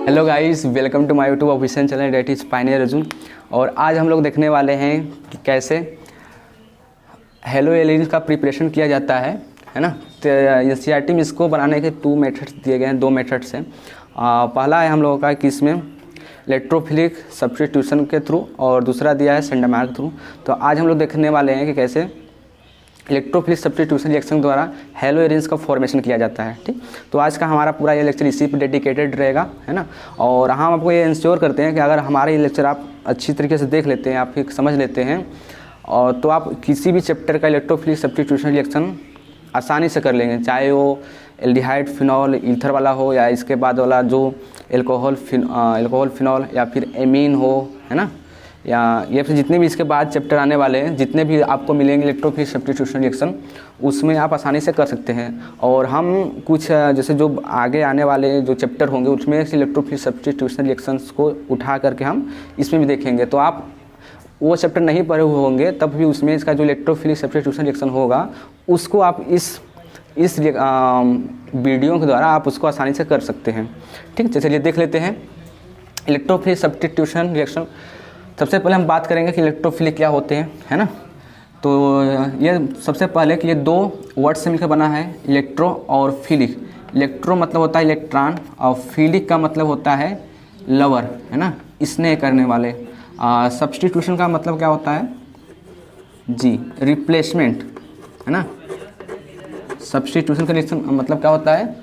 Hello guys, welcome to my YouTube official channel that is pioneer Arjun. और आज हम लोग देखने वाले हैं कि कैसे हेलो एलियंस का प्रिपरेशन किया जाता है ना। तो एनसीईआरटी में इसको बनाने के 2 मेथड्स दिए गए हैं, 2 मेथड्स हैं। पहला है हम लोगों का कि इसमें इलेक्ट्रोफिलिक सब्स्टिट्यूशन के थ्रू और दूसरा दिया है सेंडमायर के थ्रू। तो आज हम लोग देखने वाले हैं कि कैसे इलेक्ट्रोफिलिक सब्स्टिट्यूशन रिएक्शन द्वारा हेलो एलियंस का फॉर्मेशन किया जाता है। ठीक, तो आज का हमारा पूरा ये लेक्चर इसी पर डेडिकेटेड रहेगा, है ना। और हम आपको ये इंश्योर करते हैं कि अगर हमारा ये लेक्चर आप अच्छी तरीके से देख लेते हैं, आप फिर समझ लेते हैं, और तो आप किसी भी चैप्टर का इलेक्ट्रोफिलिक सब्स्टिट्यूशन रिएक्शन आसानी से कर लेंगे, चाहे वो एल्डिहाइड फिनॉल ईथर वाला हो या इसके बाद वाला जो एल्कोहल फिनॉल या फिर एमीन हो, है ना, या ये फिर जितने भी इसके बाद चैप्टर आने वाले हैं, जितने भी आपको मिलेंगे इलेक्ट्रोफिलिक सब्स्टिट्यूशन रिएक्शन, उसमें आप आसानी से कर सकते हैं। और हम कुछ जैसे जो आगे आने वाले जो चैप्टर होंगे उसमें इलेक्ट्रोफिलिक सब्स्टिट्यूशन रिएक्शंस को उठा करके हम इसमें भी देखेंगे। तो आप वो चैप्टर नहीं पढ़े हुए होंगे तब भी उसमें इसका जो इलेक्ट्रोफिलिक सब्स्टिट्यूशन रिएक्शन होगा उसको आप इस वीडियो के द्वारा आप उसको आसानी से कर सकते हैं। ठीक, तो चलिए देख लेते हैं इलेक्ट्रोफिलिक सब्स्टिट्यूशन रिएक्शन। सबसे पहले हम बात करेंगे कि इलेक्ट्रोफिलिक क्या होते हैं, है ना। तो ये सबसे पहले कि ये 2 वर्ड से मिलकर बना है, इलेक्ट्रो और फिलिक। इलेक्ट्रो मतलब होता है इलेक्ट्रॉन और फिलिक का मतलब होता है लवर, है ना, स्नेह करने वाले। सब्स्टिट्यूशन का मतलब क्या होता है जी, रिप्लेसमेंट, है ना। सब्स्टिट्यूशन का मतलब क्या होता है,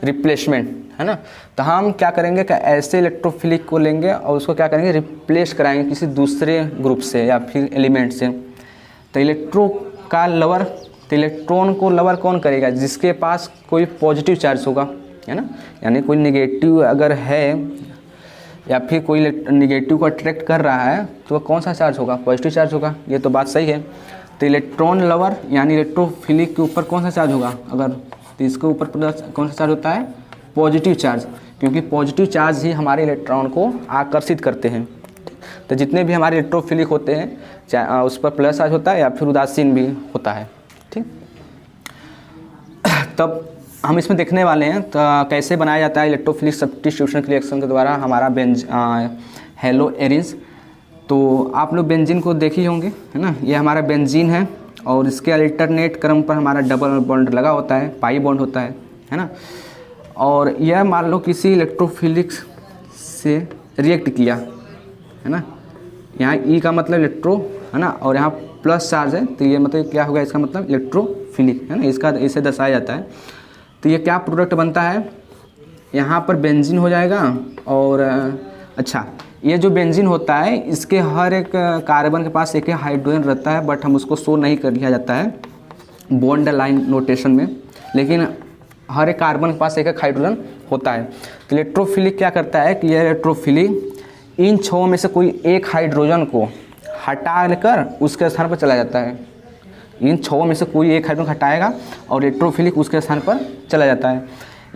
रिप्लेसमेंट, है ना। तो हम क्या करेंगे कि ऐसे इलेक्ट्रोफिलिक को लेंगे और उसको क्या करेंगे, रिप्लेस कराएंगे किसी दूसरे ग्रुप से या फिर एलिमेंट से। तो इलेक्ट्रो का लवर, तो इलेक्ट्रॉन को लवर कौन करेगा, जिसके पास कोई पॉजिटिव चार्ज होगा, है ना। यानी कोई निगेटिव अगर है या फिर कोई निगेटिव को अट्रैक्ट कर रहा है तो कौन सा चार्ज होगा, पॉजिटिव चार्ज होगा। ये तो बात सही है। तो इलेक्ट्रॉन लवर यानी इलेक्ट्रोफिलिक के ऊपर कौन सा चार्ज होगा, अगर तो इसके ऊपर कौन सा चार्ज होता है, पॉजिटिव चार्ज, क्योंकि पॉजिटिव चार्ज ही हमारे इलेक्ट्रॉन को आकर्षित करते हैं। तो जितने भी हमारे इलेक्ट्रोफिलिक होते हैं चाहे उस पर प्लस चार्ज होता है या फिर उदासीन भी होता है। ठीक, तब हम इसमें देखने वाले हैं तो कैसे बनाया जाता है इलेक्ट्रोफिलिक सब्स्टिट्यूशन रिएक्शन के द्वारा हमारा हेलो एलियंस। तो आप लोग बेंजीन को देखे होंगे, है ना। ये हमारा बेंजीन है और इसके अल्टरनेट क्रम पर हमारा डबल बॉन्ड लगा होता है, पाई बॉन्ड होता है ना। और यह मान लो किसी इलेक्ट्रोफिलिक से रिएक्ट किया, है ना। यहाँ ई का मतलब इलेक्ट्रो, है ना, और यहाँ प्लस चार्ज है, तो ये मतलब क्या होगा, इसका मतलब इलेक्ट्रोफिलिक, है ना, इसका इसे दर्शाया जाता है। तो ये क्या प्रोडक्ट बनता है, यहाँ पर बेंजीन हो जाएगा। और अच्छा, ये जो बेंजीन होता है इसके हर एक कार्बन के पास एक हाइड्रोजन रहता है, बट हम उसको शो नहीं कर लिया जाता है बॉन्ड लाइन नोटेशन में, लेकिन हर एक कार्बन के पास एक हाइड्रोजन होता है। तो इलेक्ट्रोफिलिक क्या करता है कि यह इलेक्ट्रोफिलिक इन 6 में से कोई एक हाइड्रोजन को हटा लेकर उसके स्थान पर चला जाता है। इन 6 में से कोई एक हाइड्रोजन हटाएगा और इलेक्ट्रोफिलिक उसके स्थान पर चला जाता है।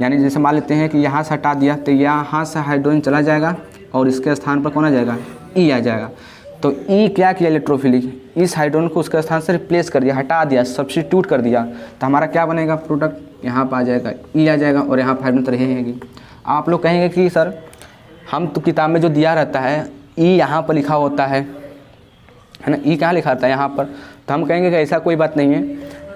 यानी जैसे मान लेते हैं कि यहाँ से हटा दिया तो यहाँ से हाइड्रोजन चला जाएगा और इसके स्थान पर कौन आ जाएगा, ई आ जाएगा। तो ई क्या किया इलेक्ट्रोफिलिक, इस हाइड्रोजन को उसके स्थान से रिप्लेस कर दिया, हटा दिया, सब्स्टिट्यूट कर दिया। तो हमारा क्या बनेगा प्रोडक्ट, यहाँ पर आ जाएगा, ई आ जाएगा और यहाँ पर हाइड्रोजन तो रहेगी। आप लोग कहेंगे कि सर हम तो किताब में जो दिया रहता है ई यहाँ पर लिखा होता है ना, ई कहाँ लिखा रहता है, यहाँ पर। तो हम कहेंगे कि ऐसा कोई बात नहीं है,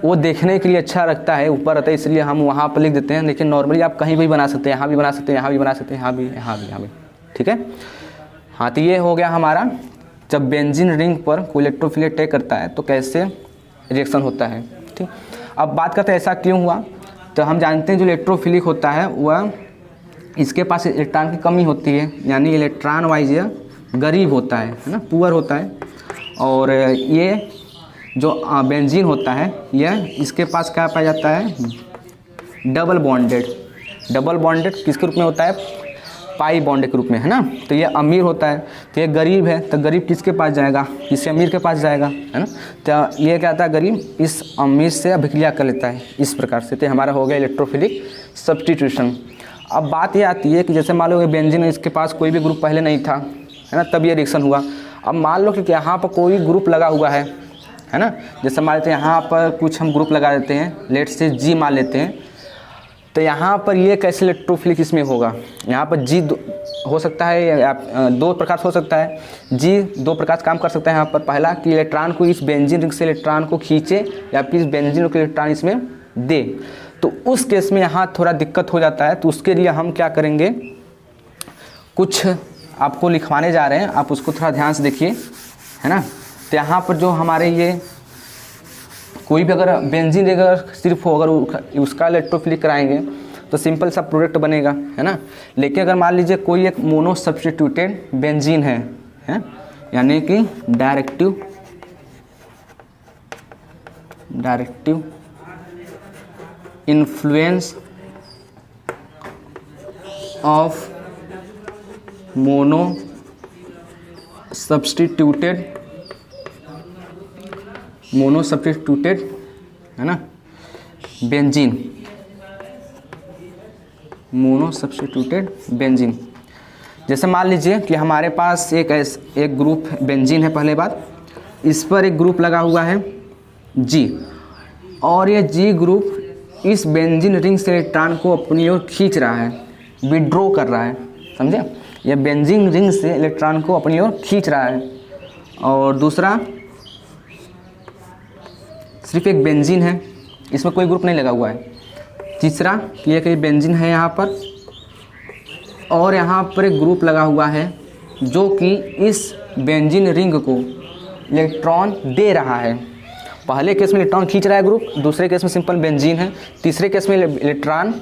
वो देखने के लिए अच्छा लगता है, ऊपर रहता है, इसलिए हम वहाँ पर लिख देते हैं। लेकिन नॉर्मली आप कहीं भी बना सकते हैं, यहाँ भी बना सकते हैं, यहाँ भी बना सकते हैं, यहाँ भी, यहाँ भी, यहाँ भी। ठीक है, हाँ। तो ये हो गया हमारा, जब बेंजीन रिंग पर कोई इलेक्ट्रोफिलिक अटैक करता है तो कैसे रिएक्शन होता है। ठीक, अब बात करते हैं ऐसा क्यों हुआ। तो हम जानते हैं जो इलेक्ट्रोफिलिक होता है वह इसके पास इलेक्ट्रॉन की कमी होती है, यानी इलेक्ट्रॉन वाइज यह गरीब होता है ना, पुअर होता है। और ये जो बेंजीन होता है यह इसके पास क्या पाया जाता है, डबल बॉन्डेड। डबल बॉन्डेड किसके रूप में होता है, पाई बॉन्ड के रूप में, है ना। तो ये अमीर होता है, तो ये गरीब है, तो गरीब किसके पास जाएगा, किसी अमीर के पास जाएगा, है ना। तो ये क्या होता है, गरीब इस अमीर से अभिक्रिया कर लेता है इस प्रकार से। तो हमारा हो गया इलेक्ट्रोफिलिक सब्स्टिट्यूशन। अब बात ये आती है कि जैसे मान लो बेंजीन इसके पास कोई भी ग्रुप पहले नहीं था, है ना, तब ये रिएक्शन हुआ। अब मान लो कि यहाँ पर कोई ग्रुप लगा हुआ है ना। जैसे मान लेते हैं यहाँ पर कुछ हम ग्रुप लगा देते हैं, लेट से जी मान लेते हैं। तो यहाँ पर ये कैसे इलेक्ट्रोफिलिक इसमें होगा, यहाँ पर जी हो सकता है, दो प्रकार हो सकता है, जी दो प्रकार काम कर सकता है यहाँ पर। पहला कि इलेक्ट्रॉन को इस बेंजीन रिंग से इलेक्ट्रॉन को खींचे या फिर इस बेंजीन को इलेक्ट्रॉन इसमें दे। तो उस केस में यहाँ थोड़ा दिक्कत हो जाता है, तो उसके लिए हम क्या करेंगे, कुछ आपको लिखवाने जा रहे हैं, आप उसको थोड़ा ध्यान से देखिए, है ना। तो यहाँ पर जो हमारे ये कोई भी अगर बेंजीन अगर सिर्फ हो, अगर उसका इलेक्ट्रोफिलिक कराएंगे तो सिंपल सा प्रोडक्ट बनेगा, है ना। लेकिन अगर मान लीजिए कोई एक मोनो सब्स्टिट्यूटेड बेंजीन है यानी कि directive influence of mono substituted है ना बेंजीन, मोनो सब्स्टिट्यूटेड बेंजीन। जैसे मान लीजिए कि हमारे पास एक ग्रुप बेंजीन है, पहले बात इस पर एक ग्रुप लगा हुआ है जी, और ये जी ग्रुप इस बेंजीन रिंग से इलेक्ट्रॉन को अपनी ओर खींच रहा है, विड्रॉ कर रहा है, समझे। ये बेंजीन रिंग से इलेक्ट्रॉन को अपनी ओर खींच रहा है। और दूसरा सिर्फ एक बेंजीन है, इसमें कोई ग्रुप नहीं लगा हुआ है। तीसरा ये कि बेंजीन है यहाँ पर और यहाँ पर एक ग्रुप लगा हुआ है जो कि इस बेंजीन रिंग को इलेक्ट्रॉन दे रहा है। पहले केस में इलेक्ट्रॉन खींच रहा है ग्रुप, दूसरे केस में सिंपल बेंजीन है, तीसरे केस में इलेक्ट्रॉन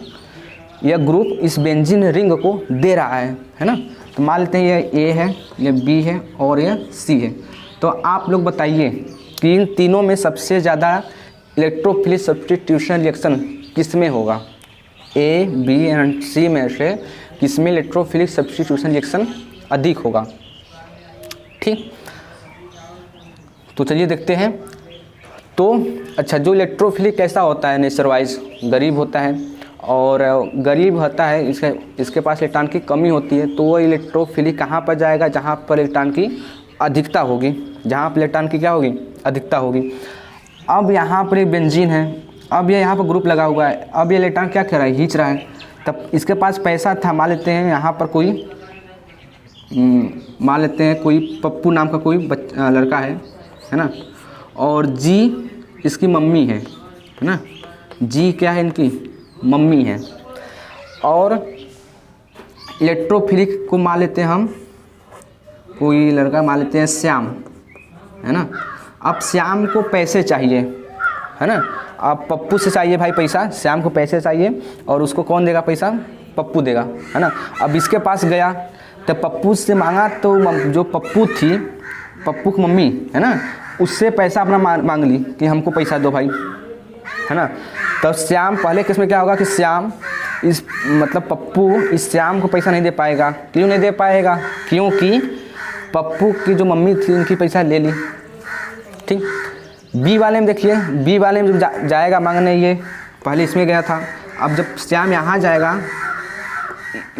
यह ग्रुप इस बेंजीन रिंग को दे रहा है ना। तो मान लेते हैं ये ए है, ये बी है और ये सी है। तो आप लोग बताइए कि इन तीनों में सबसे ज़्यादा इलेक्ट्रोफिलिक सब्स्टिट्यूशन रिएक्शन किस में होगा, ए बी एंड सी में से किस में इलेक्ट्रोफिलिक सब्स्टिट्यूशन रिएक्शन अधिक होगा। ठीक, तो चलिए देखते हैं। तो अच्छा, जो इलेक्ट्रोफिलिक कैसा होता है नेचर वाइज, गरीब होता है, और गरीब होता है इसके पास इलेक्ट्रॉन की कमी होती है, तो वो इलेक्ट्रोफिलिक कहाँ पर जाएगा, जहाँ पर इलेक्ट्रॉन की अधिकता होगी, जहाँ पर इलेक्ट्रॉन की क्या होगी, अधिकता होगी। अब यहाँ पर एक बेंजीन है, अब ये यहाँ पर ग्रुप लगा हुआ है, अब ये इलेक्ट्रॉन क्या कर रहा है, खींच रहा है। तब इसके पास पैसा था, मान लेते हैं यहाँ पर कोई मान लेते हैं कोई पप्पू नाम का कोई लड़का है ना, और जी इसकी मम्मी है ना, जी क्या है, इनकी मम्मी है। और इलेक्ट्रोफिलिक को मान लेते हैं हम, कोई लड़का मान लेते हैं श्याम, है ना। अब श्याम को पैसे चाहिए, है ना। अब पप्पू से चाहिए भाई पैसा, श्याम को पैसे चाहिए, और उसको कौन देगा पैसा, पप्पू देगा, है ना। अब इसके पास गया तो पप्पू से मांगा, तो जो पप्पू थी, पप्पू की मम्मी है ना, उससे पैसा अपना मांग ली कि हमको पैसा दो भाई, है ना। तो श्याम पहले केस में क्या होगा कि श्याम पप्पू इस श्याम को पैसा नहीं दे पाएगा। क्यों नहीं दे पाएगा, क्योंकि पप्पू की जो मम्मी थी उनकी पैसा ले ली। ठीक, बी वाले में देखिए, बी वाले में जब जाएगा मांगने, ये पहले इसमें गया था, अब जब श्याम यहाँ जाएगा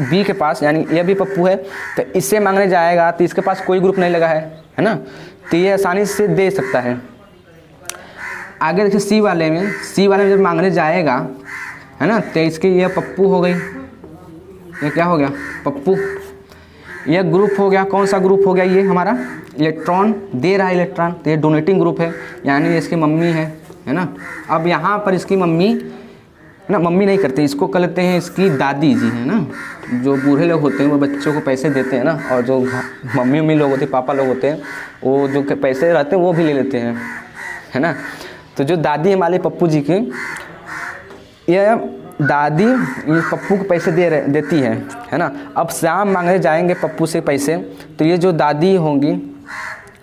बी के पास, यानी ये भी पप्पू है, तो इससे मांगने जाएगा तो इसके पास कोई ग्रुप नहीं लगा है ना, तो ये आसानी से दे सकता है। आगे देखिए सी वाले में जब मांगने जाएगा, है ना, तो इसके ये पप्पू हो गई, ये क्या हो गया, पप्पू। ये ग्रुप हो गया, कौन सा ग्रुप हो गया, ये हमारा इलेक्ट्रॉन दे रहा है इलेक्ट्रॉन, तो ये डोनेटिंग ग्रुप है, यानी इसकी मम्मी है ना। अब यहाँ पर इसकी मम्मी ना, मम्मी नहीं करते, इसको कर लेते हैं इसकी दादी जी, है ना। जो बूढ़े लोग होते हैं वो बच्चों को पैसे देते हैं ना, और जो मम्मी लोग होते हैं, पापा लोग होते हैं, वो जो पैसे रहते हैं वो भी ले लेते हैं, है ना। तो जो दादी है हमारे पप्पू जी की, ये दादी ये पप्पू को पैसे देती है ना। अब श्याम मांगने जाएंगे पप्पू से पैसे, तो ये जो दादी होंगी,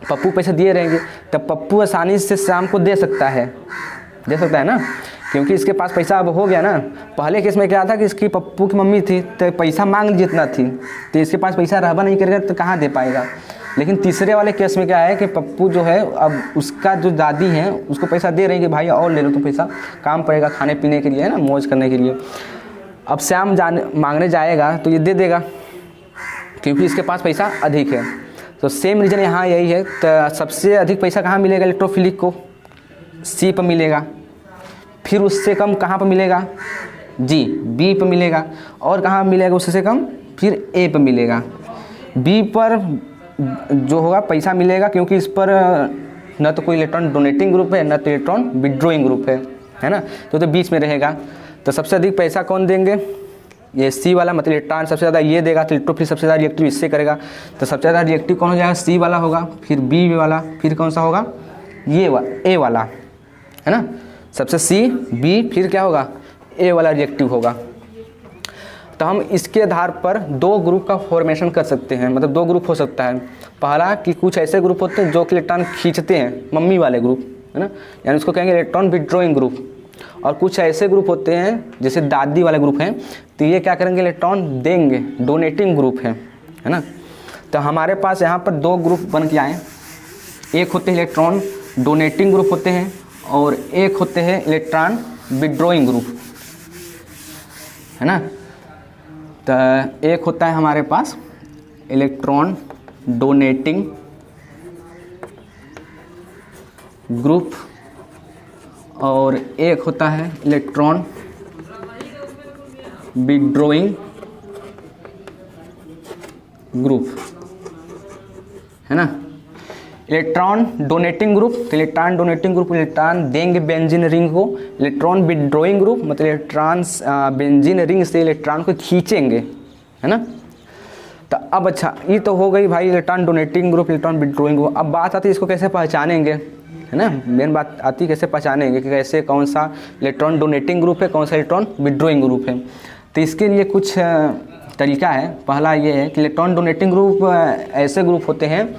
पप्पू पैसे दिए रहेंगे, तब पप्पू आसानी से श्याम को दे सकता है ना, क्योंकि इसके पास पैसा अब हो गया ना। पहले केस में क्या था कि इसकी पप्पू की मम्मी थी, तो पैसा मांग जितना थी, तो इसके पास पैसा रहबा नहीं करेगा तो कहाँ दे पाएगा। लेकिन तीसरे वाले केस में क्या है कि पप्पू जो है, अब उसका जो दादी है उसको पैसा दे रही है कि भाई और ले लो तुम पैसा, काम पड़ेगा खाने पीने के लिए, है ना, मौज करने के लिए। अब श्याम मांगने जाएगा तो ये दे देगा, क्योंकि इसके पास पैसा अधिक है। तो सेम रीज़न यहाँ यही है। तो सबसे अधिक पैसा कहाँ मिलेगा इलेक्ट्रोफिलिक को, सी पर मिलेगा। फिर उससे कम कहाँ पर मिलेगा, जी, बी पे मिलेगा। और कहाँ मिलेगा उससे कम, फिर ए पे मिलेगा। बी पर जो होगा पैसा मिलेगा, क्योंकि इस पर न तो कोई इलेक्ट्रॉन डोनेटिंग ग्रुप है, न तो इलेक्ट्रॉन विड्रॉइंग ग्रुप है ना, तो बीच में रहेगा। तो सबसे अधिक पैसा कौन देंगे, ये सी वाला, मतलब इलेक्ट्रॉन सबसे ज़्यादा ये देगा, तो इलेक्ट्रोफिल सबसे ज़्यादा रिएक्टिव इससे करेगा। तो सबसे ज़्यादा रिएक्टिव कौन हो जाएगा, सी वाला होगा, फिर बी वाला, फिर कौन सा होगा, ये ए वाला, है ना। सबसे सी, बी, फिर क्या होगा, ए वाला रिएक्टिव होगा। तो हम इसके आधार पर दो ग्रुप का फॉर्मेशन कर सकते हैं, मतलब दो ग्रुप हो सकता है। पहला कि कुछ ऐसे ग्रुप होते हैं जो कि इलेक्ट्रॉन खींचते हैं, मम्मी वाले ग्रुप, है ना, यानी उसको कहेंगे इलेक्ट्रॉन विड्रॉइंग ग्रुप। और कुछ ऐसे ग्रुप होते हैं जैसे दादी वाले ग्रुप हैं, तो ये क्या करेंगे, इलेक्ट्रॉन देंगे, डोनेटिंग ग्रुप है ना। तो हमारे पास यहाँ पर दो ग्रुप बन के आए, एक होते हैं इलेक्ट्रॉन डोनेटिंग ग्रुप होते हैं, और एक होते हैं इलेक्ट्रॉन विड्रॉइंग ग्रुप, है ना। तो एक होता है हमारे पास इलेक्ट्रॉन डोनेटिंग ग्रुप, और एक होता है इलेक्ट्रॉन विड्रॉइंग ग्रुप, है ना। इलेक्ट्रॉन डोनेटिंग ग्रुप, तो इलेक्ट्रॉन डोनेटिंग ग्रुप इलेक्ट्रॉन देंगे बेंजीन रिंग को। इलेक्ट्रॉन विड्रॉइंग ग्रुप मतलब इलेक्ट्रॉन बेंजीन रिंग से इलेक्ट्रॉन को खींचेंगे, है ना। तो अब अच्छा, ये तो हो गई भाई electron donating group, electron withdrawing group. अब बात आती है इसको कैसे पहचानेंगे, है ना। मेन बात आती है कैसे पहचानेंगे कि कैसे कौन सा इलेक्ट्रॉन डोनेटिंग ग्रुप है, कौन सा इलेक्ट्रॉन विड्रॉइंग ग्रुप है। तो इसके लिए कुछ तरीका है। पहला ये है कि इलेक्ट्रॉन डोनेटिंग ग्रुप ऐसे ग्रुप होते हैं,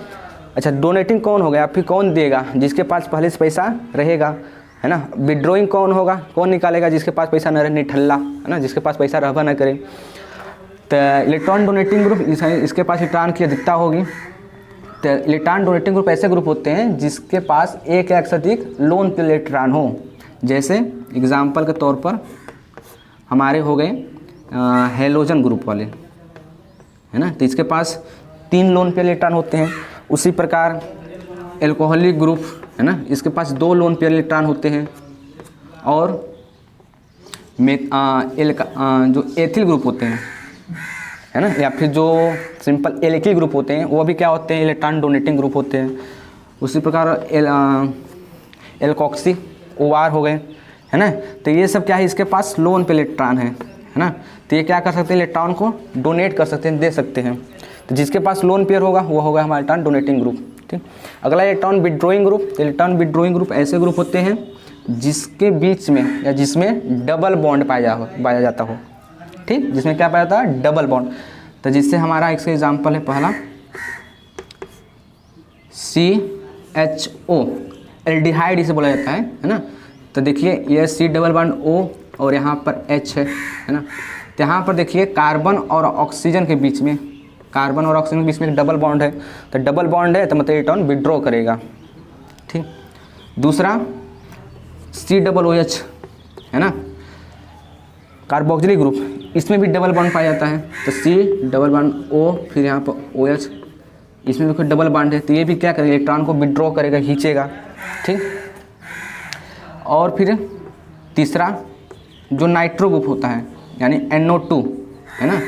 अच्छा डोनेटिंग कौन हो गया, फिर कौन देगा, जिसके पास पहले से पैसा रहेगा, है ना। विड्रॉइंग कौन होगा, कौन निकालेगा, जिसके पास पैसा न रहे, निठल्ला, है ना, जिसके पास पैसा रहबा न करे। तो इलेक्ट्रॉन डोनेटिंग ग्रुप इसके पास इलेक्ट्रॉन की अधिकता होगी। तो इलेक्ट्रॉन डोनेटिंग ग्रुप ऐसे ग्रुप होते हैं जिसके पास एक या से अधिक लोन पे इलेक्ट्रॉन हो। जैसे एग्जाम्पल के तौर पर हमारे हो गए हेलोजन ग्रुप वाले, है ना, तो इसके पास 3 लोन पे इलेक्ट्रॉन होते हैं। उसी प्रकार एल्कोहलिक ग्रुप, है ना, इसके पास 2 लोन पे इलेक्ट्रॉन होते हैं। और जो एथिल ग्रुप होते हैं, है ना, या फिर जो सिंपल एल्किल ग्रुप होते हैं, वो भी क्या होते हैं, इलेक्ट्रॉन डोनेटिंग ग्रुप होते हैं। उसी प्रकार एल्कोक्सी OR हो गए, है ना। तो ये सब क्या है, इसके पास लोन पे इलेक्ट्रॉन है ना। तो ये क्या कर सकते हैं, इलेक्ट्रॉन को डोनेट कर सकते हैं, दे सकते हैं। तो जिसके पास लोन पेयर होगा वो होगा हमारा इलेक्ट्रॉन डोनेटिंग ग्रुप, ठीक। अगला electron withdrawing group. Electron withdrawing group ऐसे ग्रुप होते हैं जिसके बीच में या जिसमें डबल बॉन्ड पाया जाता हो, ठीक, जिसमें क्या पाया जाता है, डबल बॉन्ड। तो जिससे हमारा इसका एग्जाम्पल है पहला CHO, एल्डिहाइड इसे बोला जाता है ना। तो देखिए ये C डबल बॉन्ड O और यहाँ पर H है ना। तो यहाँ पर देखिए कार्बन और ऑक्सीजन के बीच में, कार्बन और ऑक्सीजन के बीच में एक डबल बॉन्ड है। तो डबल बॉन्ड है तो मतलब इलेक्ट्रॉन विड्रॉ करेगा, ठीक। दूसरा COOH, है ना, कार्बोक्सिलिक ग्रुप, इसमें भी डबल बॉन्ड पाया जाता है। तो C डबल बॉन्ड O, फिर यहाँ पर OH, इसमें भी कोई डबल बॉन्ड है। तो ये भी क्या करेगा, इलेक्ट्रॉन को विड्रॉ करेगा, खींचेगा, ठीक। और फिर तीसरा जो नाइट्रो ग्रुप होता है यानी NO2, है ना।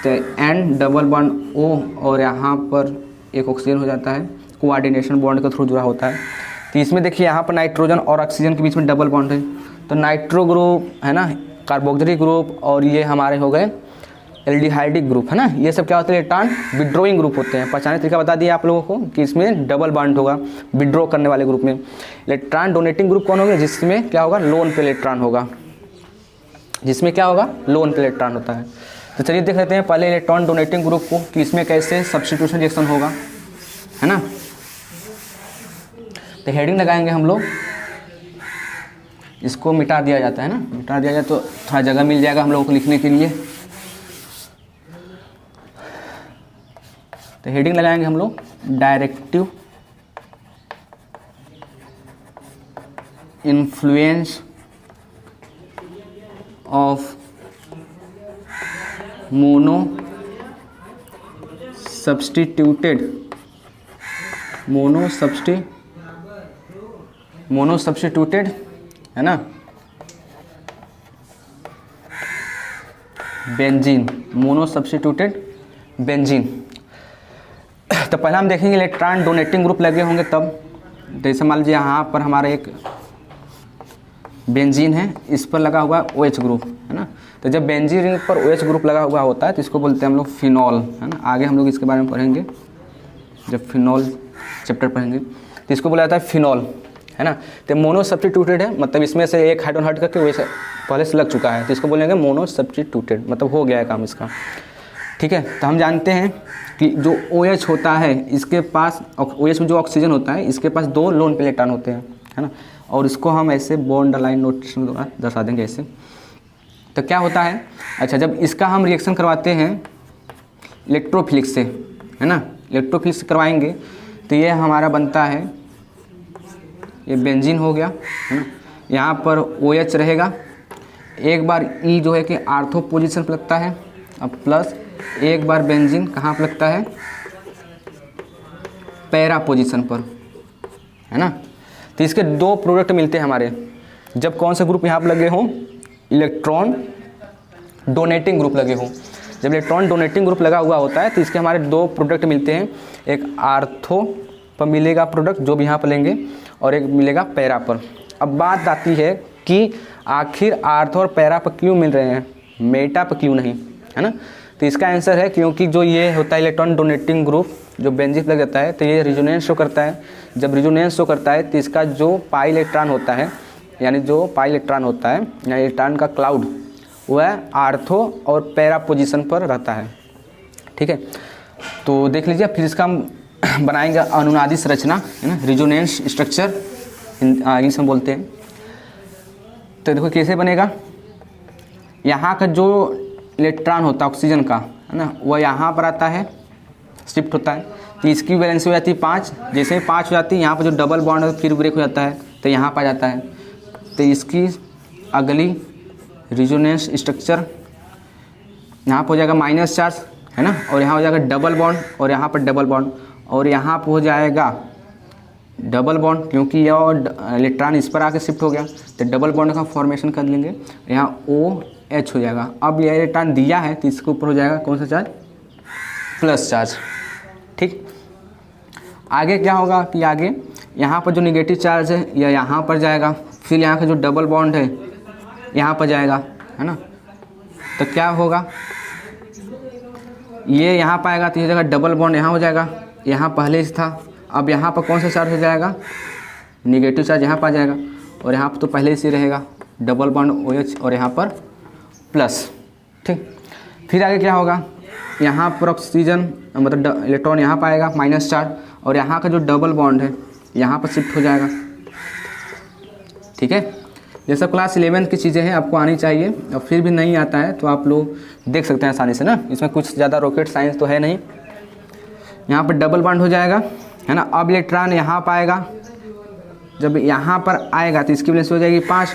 तो N डबल बॉन्ड O और यहाँ पर एक ऑक्सीजन हो जाता है, कोऑर्डिनेशन बॉन्ड के थ्रू जुड़ा होता है। तो इसमें देखिए यहाँ पर नाइट्रोजन और ऑक्सीजन के बीच में डबल बॉन्ड है। तो नाइट्रो ग्रुप, है ना, कार्बोक्सिलिक ग्रुप, और ये हमारे हो गए एल्डिहाइडिक ग्रुप, है ना। ये सब क्या होते हैं, इलेक्ट्रॉन विड्रॉइंग ग्रुप होते हैं। पहचाने तरीका बता दिया आप लोगों को कि इसमें डबल बॉन्ड होगा विड्रॉ करने वाले ग्रुप में। इलेक्ट्रॉन डोनेटिंग ग्रुप कौन होगा, जिसमें क्या होगा, लोन पे इलेक्ट्रॉन होगा, जिसमें क्या होगा, लोन पे इलेक्ट्रॉन होता है। तो चलिए देख लेते हैं पहले इलेक्ट्रॉन डोनेटिंग ग्रुप को कि इसमें कैसे सब्स्टिट्यूशन रिएक्शन होगा, है ना। तो हेडिंग लगाएंगे हम लोग, इसको मिटा दिया जाता है ना, मिटा दिया जाए तो थोड़ा जगह मिल जाएगा हम लोगों को लिखने के लिए। तो हेडिंग लगाएंगे हम लोग directive influence of mono substituted, है ना, बेंजीन, मोनो सब्स्टिट्यूटेड बेंजीन। तो पहले हम देखेंगे इलेक्ट्रॉन डोनेटिंग ग्रुप लगे होंगे तब। जैसे मान लीजिए यहाँ पर हमारा एक बेंजीन है, इस पर लगा हुआ OH ग्रुप है ना। तो जब बेंजीन रिंग पर OH ग्रुप लगा हुआ होता है तो इसको बोलते हैं हम लोग फिनॉल, है ना। आगे हम लोग इसके बारे में पढ़ेंगे जब फिनॉल चैप्टर पढ़ेंगे, तो इसको बोला जाता है फिनॉल, है ना। तो मोनो सब्स्टिट्यूटेड है, मतलब इसमें से एक हाइड्रोजन हट करके वैसे पहले से लग चुका है, तो इसको बोलेंगे मोनो सब्स्टिट्यूटेड, मतलब हो गया है काम इसका, ठीक है। तो हम जानते हैं कि जो OH होता है इसके पास, OH में जो ऑक्सीजन होता है इसके पास 2 लोन पे इलेक्ट्रॉन होते हैं, है ना। और इसको हम ऐसे बॉन्ड लाइन नोटेशन द्वारा दर्शा देंगे ऐसे। तो क्या होता है, अच्छा जब इसका हम रिएक्शन करवाते हैं इलेक्ट्रोफिलिक से, है ना, इलेक्ट्रोफिलिक से करवाएंगे तो ये हमारा बनता है, ये बेंजीन हो गया, है ना। यहाँ पर OH रहेगा, एक बार E जो है कि आर्थो पोजीशन पर लगता है, अब प्लस एक बार बेंजीन कहाँ पर लगता है, पैरा पोजीशन पर, है ना। तो इसके 2 प्रोडक्ट मिलते हैं हमारे जब कौन से ग्रुप यहाँ पर लगे हों, इलेक्ट्रॉन डोनेटिंग ग्रुप लगे हों। जब इलेक्ट्रॉन डोनेटिंग ग्रुप लगा हुआ होता है तो इसके हमारे 2 प्रोडक्ट मिलते हैं, एक आर्थो पर मिलेगा प्रोडक्ट जो भी यहाँ पर लेंगे, और एक मिलेगा पैरा पर। अब बात आती है कि आखिर आर्थो और पैरा पर क्यों मिल रहे हैं, मेटा पर क्यों नहीं, है ना। तो इसका आंसर है क्योंकि जो ये होता है इलेक्ट्रॉन डोनेटिंग ग्रुप जो बेंजीन लग जाता है तो ये रिजोनेंस शो करता है। जब रिजोनेंस शो करता है तो इसका जो पाई इलेक्ट्रॉन होता है, यानी जो पाई इलेक्ट्रॉन होता है या इलेक्ट्रॉन का क्लाउड, वह आर्थो और पैरा पोजीशन पर रहता है, ठीक है। तो देख लीजिए, फिर इसका हम बनाएंगे अनुनादी संरचना, है ना, रिजोनेंस स्ट्रक्चर इंग्लिश में बोलते हैं। तो देखो कैसे बनेगा, यहाँ का जो इलेक्ट्रॉन होता है ऑक्सीजन का, है ना, वह यहाँ पर आता है, शिफ्ट होता है, तो इसकी वैलेंसी हो जाती है 5। जैसे ही 5 हो जाती है, यहाँ पर जो डबल बॉन्ड है फिर ब्रेक हो जाता है तो यहाँ पर आ जाता है। तो इसकी अगली रिजोनेंस स्ट्रक्चर यहाँ पर हो जाएगा माइनस चार्ज, है ना, और यहाँ हो जाएगा डबल बॉन्ड, और यहाँ पर डबल बॉन्ड, और यहाँ पर हो जाएगा डबल बॉन्ड, क्योंकि यह इलेक्ट्रॉन इस पर आके शिफ्ट हो गया तो डबल बॉन्ड का फॉर्मेशन कर लेंगे, यहाँ OH हो जाएगा। अब यह इलेक्ट्रॉन दिया है तो इसके ऊपर हो जाएगा कौन सा चार्ज, प्लस चार्ज, ठीक। आगे क्या होगा कि आगे यहाँ पर जो निगेटिव चार्ज है यह यहाँ पर जाएगा, फिर यहाँ का जो डबल बॉन्ड है यहाँ पर जाएगा, है ना। तो क्या होगा, ये यहाँ पर आएगा तो ये जगह डबल बॉन्ड यहाँ हो जाएगा, यहाँ पहले से था, अब यहाँ पर कौन सा चार्ज हो जाएगा, निगेटिव चार्ज यहाँ पर आ जाएगा, और यहाँ पर तो पहले से रहेगा डबल बॉन्ड OH और यहाँ पर प्लस, ठीक। फिर आगे क्या होगा, यहाँ पर ऑक्सीजन मतलब इलेक्ट्रॉन यहाँ पर आएगा माइनस चार्ज, और यहाँ का जो डबल बॉन्ड है यहाँ पर शिफ्ट हो जाएगा, ठीक है। ये सब क्लास 11 की चीज़ें हैं, आपको आनी चाहिए, और फिर भी नहीं आता है तो आप लोग देख सकते हैं आसानी से ना, इसमें कुछ ज़्यादा रॉकेट साइंस तो है नहीं। यहाँ पर डबल बॉन्ड हो जाएगा, है ना। अब इलेक्ट्रॉन यहाँ पर आएगा, जब यहाँ पर आएगा तो इसकी वैलेंसी हो जाएगी 5,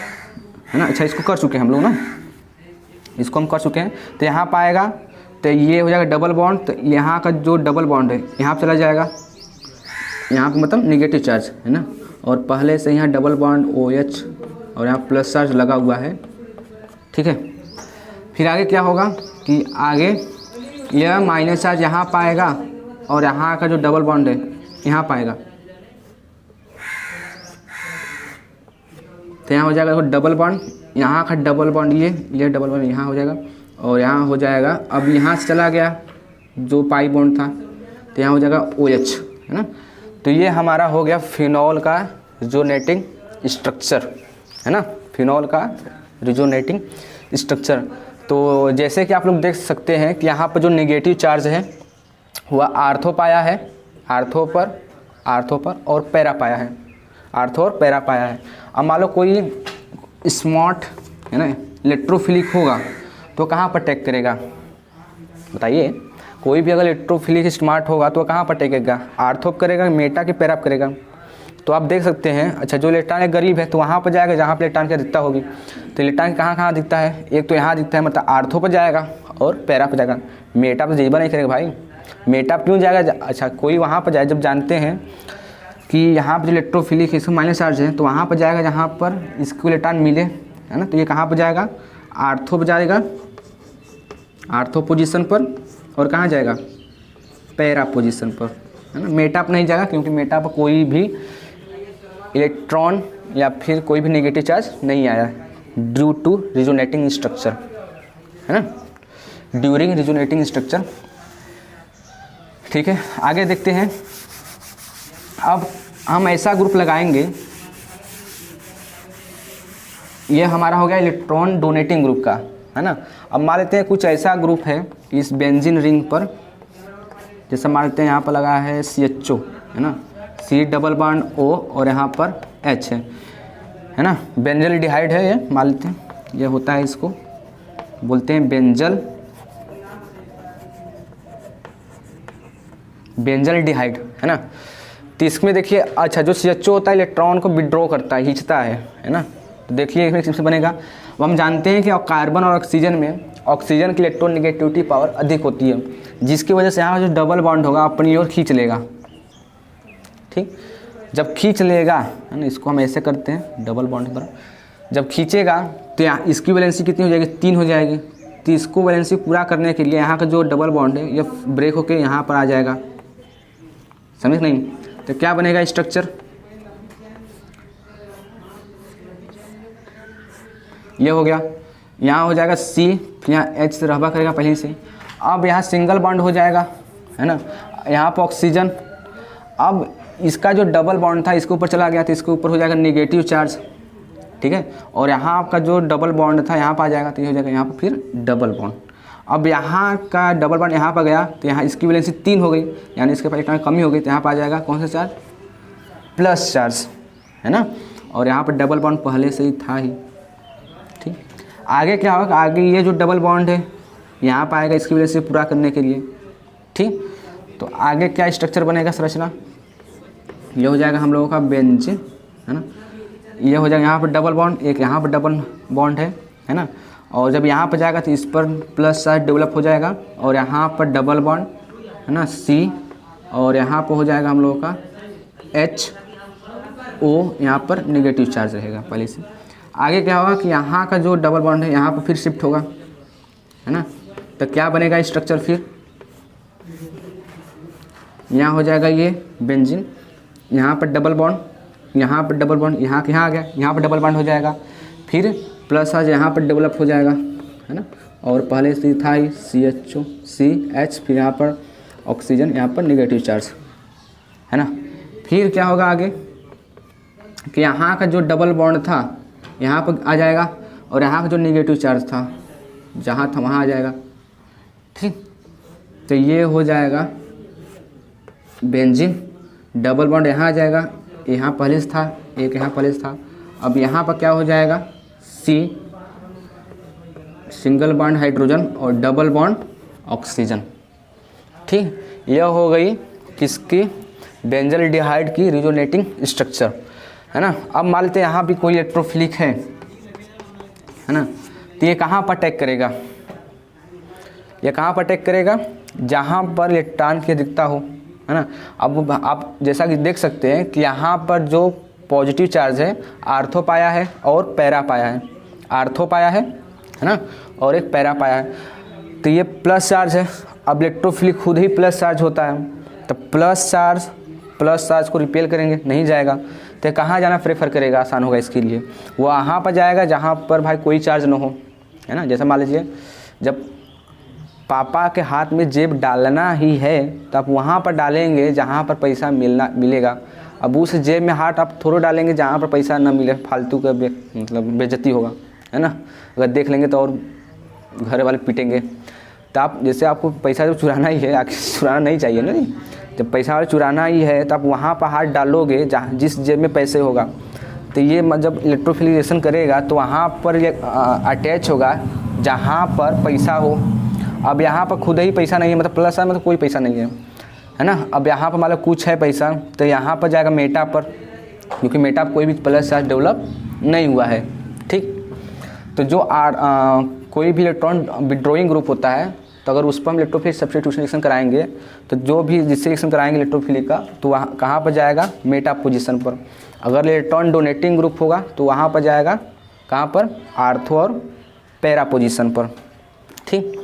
है ना। अच्छा इसको कर चुके हैं हम लोग ना, इसको हम कर चुके हैं। तो यहाँ पर आएगा तो ये हो जाएगा डबल बॉन्ड, तो यहाँ का जो डबल बॉन्ड है यहाँ पर चला जाएगा, यहाँ पर मतलब निगेटिव चार्ज, है ना, और पहले से यहाँ डबल बॉन्ड OH और यहाँ प्लस चार्ज लगा हुआ है, ठीक है। फिर आगे क्या होगा कि आगे यह माइनस चार्ज यहाँ पाएगा, और यहाँ का जो डबल बॉन्ड है यहाँ पाएगा, तो यहाँ हो जाएगा डबल बॉन्ड, यहाँ का डबल बॉन्ड ये डबल बॉन्ड यहाँ हो जाएगा, और यहाँ हो जाएगा, अब यहाँ से चला गया जो पाई बॉन्ड था तो यहाँ हो जाएगा OH, है ना। तो ये हमारा हो गया फिनॉल का रिजोनेटिंग स्ट्रक्चर, है ना, फिनॉल का रिजोनेटिंग स्ट्रक्चर। तो जैसे कि आप लोग देख सकते हैं कि यहाँ पर जो नेगेटिव चार्ज है वह आर्थो पाया है, आर्थो पर और पैरा पाया है, आर्थो और पैरा पाया है। अब मान लो कोई स्मार्ट, है ना, इलेक्ट्रोफिलिक होगा तो कहाँ पर अटैक करेगा, बताइए। कोई भी अगर इलेक्ट्रोफिलिक स्मार्ट होगा तो कहाँ पर अटैकेगा, आर्थो करेगा, मेटा के पैरा करेगा। तो आप देख सकते हैं, अच्छा जो इलेक्ट्रॉन एक गरीब है तो वहाँ पर जाएगा जहाँ पर इलेक्ट्रॉन की अधिकता होगी। तो इलेक्ट्रॉन कहाँ दिखता है, एक तो यहाँ दिखता है, मतलब आर्थो पर जाएगा और पैरा पर जाएगा, मेटा पर जेबा नहीं करेगा भाई। मेटा क्यों जाएगा, अच्छा कोई वहाँ पर जाए, जब जानते हैं कि यहाँ पर जो इलेक्ट्रोफिलिक इसमें माइनस चार्ज है तो वहाँ पर जाएगा जहाँ पर इसको इलेक्ट्रॉन मिले, है ना। तो ये कहाँ पर जाएगा, आर्थो पर जाएगा, आर्थो पोजीशन पर, और कहाँ जाएगा, पैरा पोजीशन पर, है ना। मेटा पर नहीं जाएगा क्योंकि मेटा पर कोई भी इलेक्ट्रॉन या फिर कोई भी नेगेटिव चार्ज नहीं आया ड्यू टू रिजोनेटिंग स्ट्रक्चर, है ना, ड्यूरिंग रिजोनेटिंग स्ट्रक्चर। ठीक है, आगे देखते हैं। अब हम ऐसा ग्रुप लगाएंगे, ये हमारा हो गया इलेक्ट्रॉन डोनेटिंग ग्रुप का, है ना। अब मान लेते हैं कुछ ऐसा ग्रुप है इस बेंजीन रिंग पर, जैसे मान लेते हैं यहाँ पर लगा है CHO, है ना, C डबल बॉन्ड O और यहाँ पर H है ना, बेंजल डिहाइड है ये, मान लेते हैं ये होता है, इसको बोलते हैं बेंजल डिहाइड, है ना। तो इसमें देखिए, अच्छा जो CHO होता है इलेक्ट्रॉन को विड्रॉ करता है, खींचता है ना। तो देखिए इसमें किससे बनेगा। अब हम जानते हैं कि कार्बन और ऑक्सीजन में ऑक्सीजन की इलेक्ट्रॉन नेगेटिविटी पावर अधिक होती है, जिसकी वजह से यहाँ जो डबल बॉन्ड होगा अपनी ओर खींच लेगा। ठीक, जब खींच लेगा, है ना, इसको हम ऐसे करते हैं डबल बॉन्ड पर, जब खींचेगा तो यहाँ इसकी वैलेंसी कितनी हो जाएगी, 3 हो जाएगी। तो इसको वैलेंसी पूरा करने के लिए यहाँ का जो डबल बॉन्ड है ये ब्रेक होके यहाँ पर आ जाएगा, समझ नहीं। तो क्या बनेगा स्ट्रक्चर, ये हो गया, यहाँ हो जाएगा C, फिर यहाँ H से रहबा करेगा पहले से। अब यहाँ सिंगल बॉन्ड हो जाएगा, है ना, यहाँ पर ऑक्सीजन। अब इसका जो डबल बॉन्ड था इसके ऊपर चला गया, तो इसके ऊपर हो जाएगा नेगेटिव चार्ज, ठीक है। और यहाँ आपका जो डबल बॉन्ड था यहाँ पर आ जाएगा, तो ये हो जाएगा यहाँ पर फिर डबल बॉन्ड। अब यहाँ का डबल बॉन्ड यहाँ पर गया, तो यहाँ इसकी वैलेंसी 3 हो गई, यानी इसके पास इलेक्ट्रॉन कमी हो गई, तो यहाँ पर आ जाएगा कौन सा चार्ज, प्लस चार्ज, है ना। और यहाँ पर डबल बॉन्ड पहले से ही था ही। ठीक, आगे क्या होगा, आगे ये जो डबल बॉन्ड है यहाँ पर आएगा इसकी वजह से पूरा करने के लिए। ठीक, तो आगे क्या स्ट्रक्चर बनेगा, संरचना, ये हो जाएगा हम लोगों का बेंजीन, है ना। ये हो जाएगा यहाँ पर डबल बॉन्ड, एक यहाँ पर डबल बॉन्ड है ना। और जब यहाँ पर जाएगा तो इस पर प्लस चार्ज डेवलप हो जाएगा, और यहाँ पर डबल बॉन्ड, है ना, C, और यहाँ पर हो जाएगा हम लोगों का HO, यहाँ पर नेगेटिव चार्ज रहेगा पहले से। आगे क्या होगा कि यहाँ का जो डबल बॉन्ड है यहाँ पर फिर शिफ्ट होगा, है ना। तो क्या बनेगा स्ट्रक्चर, फिर यहाँ हो जाएगा ये बेंजीन, यहाँ पर डबल बॉन्ड, यहाँ पर डबल बॉन्ड, यहाँ आ गया, यहाँ पर डबल बॉन्ड हो जाएगा, फिर प्लस चार्ज यहाँ पर डेवलप हो जाएगा, है ना। और पहले से था ही CHO, CH, फिर यहाँ पर ऑक्सीजन, यहाँ पर नेगेटिव चार्ज, है ना। फिर क्या होगा आगे कि यहाँ का जो डबल बॉन्ड था यहाँ पर आ जाएगा, और यहाँ का जो नेगेटिव चार्ज था जहाँ था वहाँ आ जाएगा। ठीक, तो ये हो जाएगा बेंजीन, डबल बॉन्ड यहाँ आ जाएगा, यहाँ पहले से था, एक यहाँ पहले से था। अब यहाँ पर क्या हो जाएगा, C, सिंगल बॉन्ड हाइड्रोजन और डबल बॉन्ड ऑक्सीजन। ठीक, यह हो गई किसकी, बेंजल डिहाइड की रिजोनेटिंग स्ट्रक्चर, है ना। अब मान लेते हैं यहाँ भी कोई इलेक्ट्रोफिलिक है ना, तो ये कहाँ पर अटैक करेगा, ये कहाँ पर अटैक करेगा, जहाँ पर इलेक्ट्रॉन की अधिकता हो, है ना। अब आप जैसा कि देख सकते हैं कि यहाँ पर जो पॉजिटिव चार्ज है आर्थो पाया है और पैरा पाया है, आर्थो पाया है ना, और एक पैरा पाया है। तो ये प्लस चार्ज है। अब इलेक्ट्रोफिलिक खुद ही प्लस चार्ज होता है, तो प्लस चार्ज को रिपेल करेंगे, नहीं जाएगा, तो कहाँ जाना प्रेफर करेगा, आसान होगा इसके लिए, वो वहाँ पर जाएगा जहाँ पर भाई कोई चार्ज ना हो, है ना। जैसे मान लीजिए जब पापा के हाथ में जेब डालना ही है तो आप वहाँ पर डालेंगे जहाँ पर पैसा मिलेगा। अब उस जेब में हाथ आप थोड़ा डालेंगे जहाँ पर पैसा ना मिले, फालतू का मतलब बेइज्जती होगा, है ना। अगर देख लेंगे तो और घर वाले पीटेंगे। तो आप जैसे आपको पैसा जब चुराना ही है, आखिर चुराना नहीं चाहिए ना, जब पैसा चुराना ही है तो आप वहाँ पर हाथ डालोगे जहाँ जिस जेब में पैसे होगा, तो ये जब इलेक्ट्रोफिलिकेशन करेगा तो वहाँ पर ये अटैच होगा जहाँ पर पैसा हो। अब यहाँ पर खुद ही पैसा नहीं है, मतलब प्लस है, मतलब कोई पैसा नहीं है ना। अब यहाँ पर मान लो कुछ है पैसा, तो यहाँ पर जाएगा मेटा पर, क्योंकि मेटा पर कोई भी प्लस चार्ज डेवलप नहीं हुआ है। ठीक, तो जो कोई भी इलेक्ट्रॉन विड्रॉइंग ग्रुप होता है, तो अगर उस पर हम इलेक्ट्रोफिलिक सब्स्टिट्यूशन रिएक्शन कराएंगे, तो जो भी जिससे रिएक्शन कराएंगे इलेक्ट्रोफिलिक का, तो वहाँ कहाँ पर जाएगा, मेटा पोजीशन पर। अगर इलेक्ट्रॉन डोनेटिंग ग्रुप होगा तो वहाँ पर जाएगा कहाँ पर, आर्थो और पैरा पोजीशन पर। ठीक,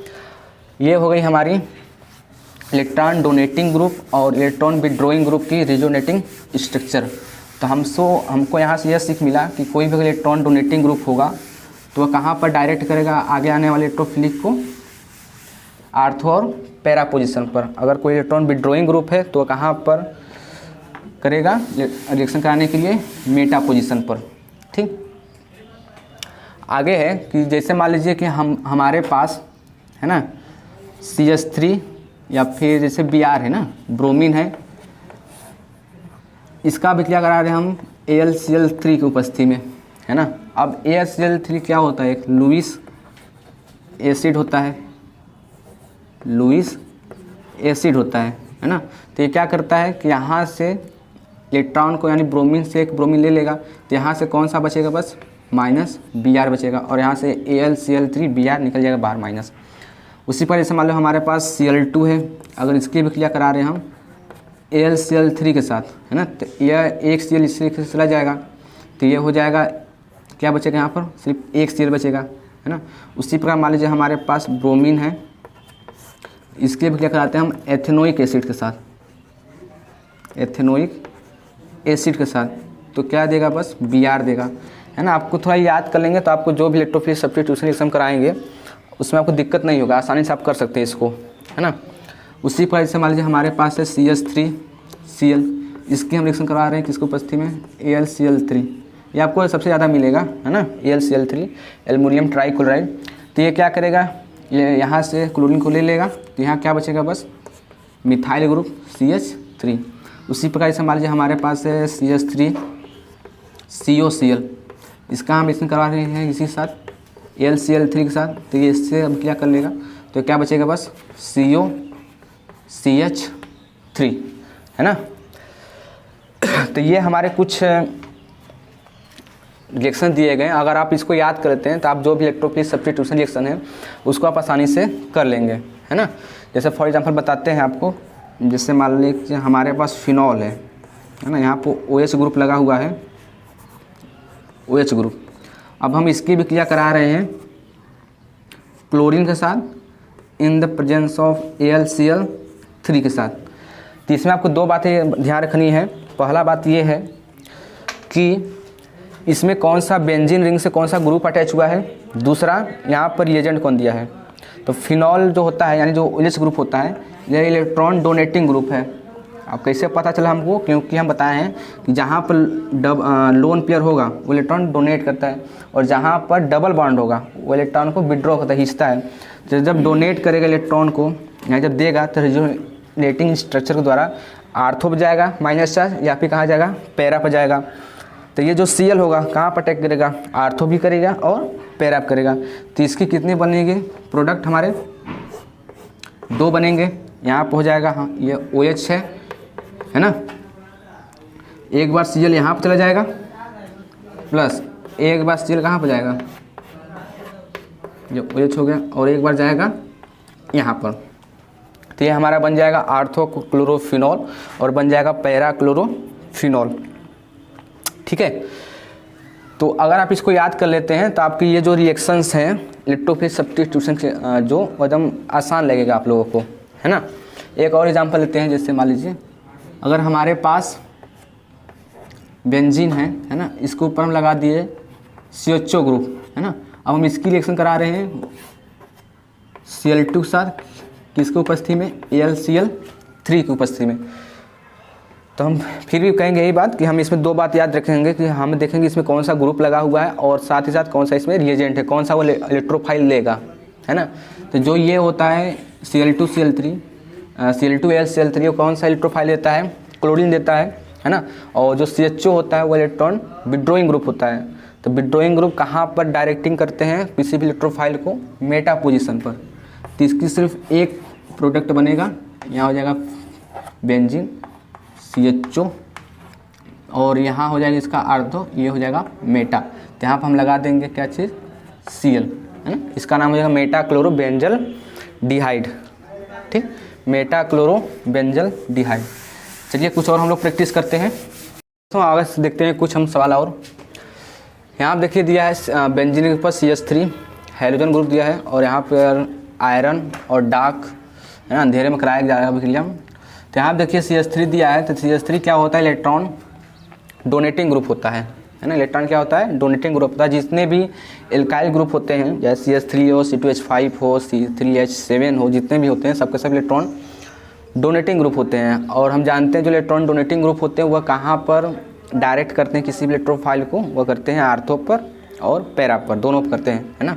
ये हो गई हमारी इलेक्ट्रॉन डोनेटिंग ग्रुप और इलेक्ट्रॉन विड्रॉइंग ग्रुप की रिजोनेटिंग स्ट्रक्चर। तो हमको यहाँ से यह सीख मिला कि कोई भी इलेक्ट्रॉन डोनेटिंग ग्रुप होगा तो वह कहाँ पर डायरेक्ट करेगा आगे आने वाले इलेक्ट्रोफिलिक को, आर्थो और पैरा पोजीशन पर। अगर कोई इलेक्ट्रॉन विड्रॉइंग ग्रुप है तो वह कहाँ पर करेगा रिएक्शन कराने के लिए, मेटा पोजीशन पर। ठीक, आगे है कि जैसे मान लीजिए कि हमारे पास है ना CH3 या फिर जैसे Br है ना, ब्रोमीन है, इसका अभिक्रिया करा रहे हैं हम AlCl3 की उपस्थिति में, है ना। अब AlCl3 क्या होता है, एक लुईस एसिड होता है, लुईस एसिड होता है ना। तो ये क्या करता है कि यहाँ से इलेक्ट्रॉन को यानी ब्रोमीन से एक ब्रोमीन ले लेगा, तो यहाँ से कौन सा बचेगा, बस -Br बचेगा, और यहाँ से AlCl3 Br निकल जाएगा बाहर माइनस। उसी पर जैसे मान लो हमारे पास Cl2 है, अगर इसकी अभिक्रिया करा रहे हैं हम AlCl3 के साथ, है ना, तो यह एक Cl इससे चला जाएगा, तो ये हो जाएगा, क्या बचेगा यहाँ पर, सिर्फ एक Cl बचेगा, है ना। उसी प्रकार मान लीजिए हमारे पास ब्रोमीन है, इसकी अभिक्रिया कराते हैं हम एथेनोइक एसिड के साथ, एथेनोइक एसिड के साथ, तो क्या देगा, बस Br देगा, है ना। आपको थोड़ा याद कर लेंगे तो आपको जो भी इलेक्ट्रोफिलिक सब्स्टिट्यूशन रिएक्शन कराएंगे उसमें आपको दिक्कत नहीं होगा, आसानी से आप कर सकते हैं इसको, है ना। उसी पर जैसे मान लीजिए हमारे पास है CH3Cl, इसकी हम रिएक्शन करवा रहे हैं किसको उपस्थिति में, AlCl3, ये आपको सबसे ज़्यादा मिलेगा, है ना, AlCl3 एल्युमिनियम ट्राइक्लोराइड। तो ये क्या करेगा, ये यहाँ से क्लोरीन को ले लेगा, तो यहाँ क्या बचेगा, बस मिथाइल ग्रुप CH3। उसी प्रकार से मान लीजिए हमारे पास है CH3COCl, इसका हम रिएक्शन करवा रहे हैं इसी के साथ AlCl3 के साथ, तो ये इससे अब क्या कर लेगा, तो क्या बचेगा, बस COCH3, है ना। तो ये हमारे कुछ रिएक्शन दिए गए, अगर आप इसको याद करते हैं तो आप जो भी इलेक्ट्रोफिलिक सब्स्टिट्यूशन रिएक्शन है उसको आप आसानी से कर लेंगे, है ना। जैसे फॉर एग्जांपल बताते हैं आपको, जैसे मान लीजिए हमारे पास फिनॉल है ना, यहाँ पर OH ग्रुप लगा हुआ है, OH ग्रुप। अब हम इसकी भी क्रिया करा रहे हैं क्लोरीन के साथ in the presence of AlCl3 के साथ। तो इसमें आपको दो बातें ध्यान रखनी है। पहला बात ये है कि इसमें कौन सा बेंजीन रिंग से कौन सा ग्रुप अटैच हुआ है, दूसरा यहाँ पर रिएजेंट कौन दिया है। तो फिनॉल जो होता है यानी जो OH ग्रुप होता है यह इलेक्ट्रॉन डोनेटिंग ग्रुप है। अब कैसे पता चला हमको, क्योंकि हम बताए हैं कि जहाँ पर लोन पेयर होगा वो इलेक्ट्रॉन डोनेट करता है, और जहाँ पर डबल बॉन्ड होगा वो इलेक्ट्रॉन को विड्रॉ करता है, खींचता है। तो जब डोनेट करेगा इलेक्ट्रॉन को, या जब देगा तो रिजोनेटिंग स्ट्रक्चर के द्वारा आर्थो पर जाएगा माइनस चार्ज, या फिर कहाँ जाएगा, पैरा पर जाएगा। तो ये जो Cl होगा कहाँ पर अटैक करेगा, आर्थो भी करेगा और पैरा पर करेगा। तो इसकी कितनी बनेगी प्रोडक्ट, हमारे दो बनेंगे। यहाँ पर हो जाएगा, हाँ ये OH है ना, एक बार Cl यहाँ पर चला जाएगा, प्लस एक बार Cl कहाँ पर जाएगा, जो OH हो गया, और एक बार जाएगा यहाँ पर। तो ये हमारा बन जाएगा आर्थो क्लोरोफिनॉल और बन जाएगा पैरा क्लोरोफिनॉल, ठीक है। तो अगर आप इसको याद कर लेते हैं तो आपकी ये जो रिएक्शंस हैं इलेक्ट्रोफिलिक सब्स्टिट्यूशन के जो एकदम आसान लगेगा आप लोगों को, है ना। एक और एग्जांपल लेते हैं, जैसे मान लीजिए अगर हमारे पास बेंजीन है ना, इसके ऊपर हम लगा दिए CHO ग्रुप, है ना। अब हम इसकी रिएक्शन करा रहे हैं Cl2 के साथ, किसके उपस्थिति में, AlCl3 की उपस्थिति में। तो हम फिर भी कहेंगे यही बात कि हम इसमें दो बात याद रखेंगे कि हम देखेंगे इसमें कौन सा ग्रुप लगा हुआ है और साथ ही साथ कौन सा इसमें रिएजेंट है, कौन सा वो इलेक्ट्रोफाइल लेगा, है ना। तो जो ये होता है Cl2Cl3 Cl2AlCl3 वो कौन सा इलेक्ट्रोफाइल देता है, क्लोरीन देता है ना। और जो CHO होता है वो इलेक्ट्रॉन विड्रॉइंग ग्रुप होता है। तो विड्रॉइंग ग्रुप कहाँ पर डायरेक्टिंग करते हैं किसी भी इलेक्ट्रोफाइल को, मेटा पोजीशन पर। तो इसकी सिर्फ एक प्रोडक्ट बनेगा, यहाँ हो जाएगा बेंजीन CHO, और यहाँ हो जाएगा इसका आर्थो, ये हो जाएगा मेटा। तो यहाँ पर हम लगा देंगे क्या चीज़, Cl, है ना। इसका नाम हो जाएगा मेटा क्लोरो बेंजल डिहाइड, ठीक, मेटा क्लोरो बेंजल डिहाइड। चलिए कुछ और हम लोग प्रैक्टिस करते हैं। तो आगे से देखते हैं कुछ हम सवाल और। यहाँ आप देखिए दिया है बेंजीन के ऊपर CH3 हाइड्रोजन ग्रुप दिया है, और यहाँ पर आयरन और डार्क, है ना, अंधेरे में कराया जाएगा अभिक्रिया। तो यहाँ देखिए CH3 दिया है, तो CH3 क्या होता है, इलेक्ट्रॉन डोनेटिंग ग्रुप होता है ना। इलेक्ट्रॉन क्या होता है, डोनेटिंग ग्रुप होता है। जितने भी एल्काइल ग्रुप होते हैं, जैसे CH3 हो, C2H5 हो, C3H7 हो, जितने भी होते हैं सबके सब इलेक्ट्रॉन डोनेटिंग ग्रुप होते हैं। और हम जानते हैं जो इलेक्ट्रॉन डोनेटिंग ग्रुप होते हैं वह कहाँ पर डायरेक्ट करते हैं किसी भी इलेक्ट्रोफाइल को, वह करते हैं आर्थो पर और पैरा पर, दोनों पर करते हैं, है ना।